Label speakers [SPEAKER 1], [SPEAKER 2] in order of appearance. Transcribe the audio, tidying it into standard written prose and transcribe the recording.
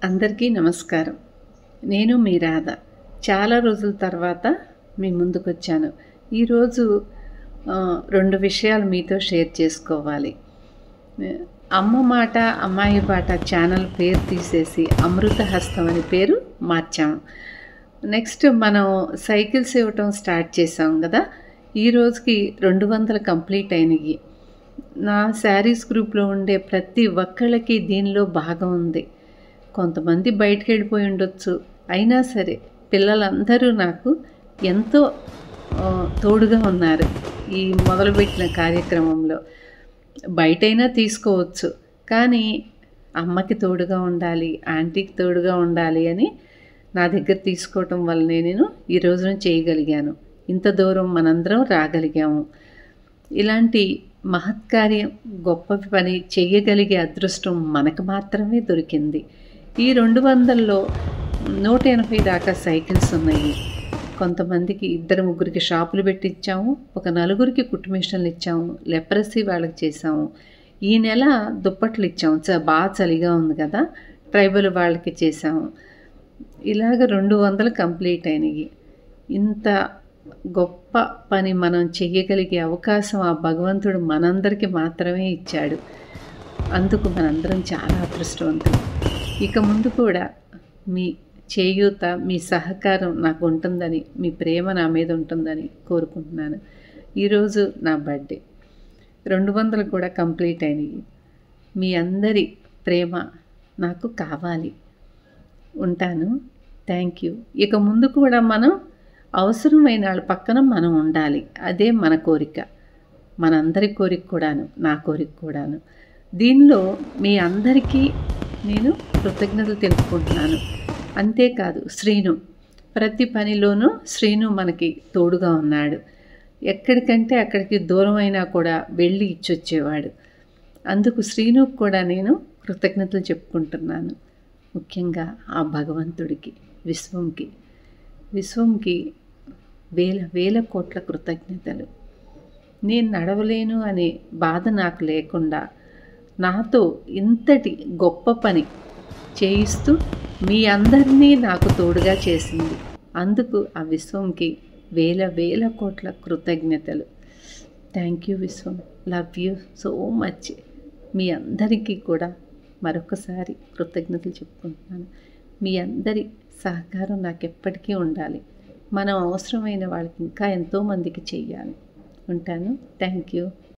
[SPEAKER 1] అందరికీ నమస్కారం. నేను మీ రాధ. చాలా రోజుల తర్వాత మీ ముందుకొచ్చాను. ఈరోజు 2 విషయాలు మీతో షేర్ చేసుకోవాలి. అమ్మ మాట, అమ్మాయి బాట ఛానల్ పేరు తీసేసి అమృత హస్తం అని పేరు మార్చాము. నెక్స్ట్ మనం సైకిల్స్ ఇవ్వటం స్టార్ట్ చేసాం కదా! ఈ రోజుకి 200 కంప్లీట్ అయినాయి. నా శారీస్ గ్రూప్లో ఉండే ప్రతి ఒక్కళ్ళకి దీనిలో భాగం ఉంది. కొంతమంది బయటికి వెళ్ళిపోయి ఉండొచ్చు. అయినా సరే పిల్లలందరూ నాకు ఎంతో తోడుగా ఉన్నారు ఈ మొదలుపెట్టిన కార్యక్రమంలో. బయటైనా తీసుకోవచ్చు, కానీ అమ్మకి తోడుగా ఉండాలి, ఆంటీకి తోడుగా ఉండాలి అని నా దగ్గర తీసుకోవటం వల్లనే నేను ఈ రోజున చేయగలిగాను. ఇంత దూరం మనందరం రాగలిగాము. ఇలాంటి మహత్కార్యం, గొప్ప పని చేయగలిగే అదృష్టం మనకు మాత్రమే దొరికింది. ఈ 200లో 180 దాకా సైకిల్స్ ఉన్నాయి. కొంతమందికి 2-3కి షాపులు పెట్టించాము. ఒక 4కి కుట్టు మిషన్లు ఇచ్చాము. లెప్రసీ వాళ్ళకి చేసాము. ఈ నెల దుప్పట్లు ఇచ్చాము. బాగా చలిగా ఉంది కదా, ట్రైబల్ వాళ్ళకి చేసాము. ఇలాగ 200 కంప్లీట్ అయినాయి. ఇంత గొప్ప పని మనం చేయగలిగే అవకాశం ఆ భగవంతుడు మనందరికీ మాత్రమే ఇచ్చాడు. అందుకు మనందరం చాలా అదృష్టవంతులు. ఇక ముందు కూడా మీ చేయూత, మీ సహకారం నాకు ఉంటుందని, మీ ప్రేమ నా మీద ఉంటుందని కోరుకుంటున్నాను. ఈరోజు నా బర్త్డే. 200 కూడా కంప్లీట్ అయినాయి. మీ అందరి ప్రేమ నాకు కావాలి. ఉంటాను. Thank you. ఇక ముందు కూడా మనం అవసరమైన వాళ్ళ పక్కన మనం ఉండాలి. అదే మన కోరిక, మనందరి కోరిక కూడాను, నా కోరిక కూడాను. దీనిలో మీ అందరికీ నేను కృతజ్ఞతలు తెలుపుకుంటున్నాను. అంతేకాదు శ్రీను, ప్రతి పనిలోనూ శ్రీను మనకి తోడుగా ఉన్నాడు. ఎక్కడికంటే అక్కడికి దూరం అయినా కూడా వెళ్ళి ఇచ్చొచ్చేవాడు. అందుకు శ్రీనుకు కూడా నేను కృతజ్ఞతలు చెప్పుకుంటున్నాను. ముఖ్యంగా ఆ భగవంతుడికి, విశ్వంకి వేల కోట్ల కృతజ్ఞతలు. నేను నడవలేను అనే బాధ నాకు లేకుండా నాతో ఇంతటి గొప్ప పని చేయిస్తూ మీ అందరినీ నాకు తోడుగా చేసింది. అందుకు ఆ విశ్వంకి వేల కోట్ల కృతజ్ఞతలు. Thank you Vishwam. Love you so much. మీ అందరికీ కూడా మరొకసారి కృతజ్ఞతలు చెప్పుకుంటున్నాను. మీ అందరి సహకారం నాకు ఎప్పటికీ ఉండాలి. మనం అవసరమైన వాళ్ళకి ఇంకా ఎంతోమందికి చెయ్యాలి. ఉంటాను. Thank you.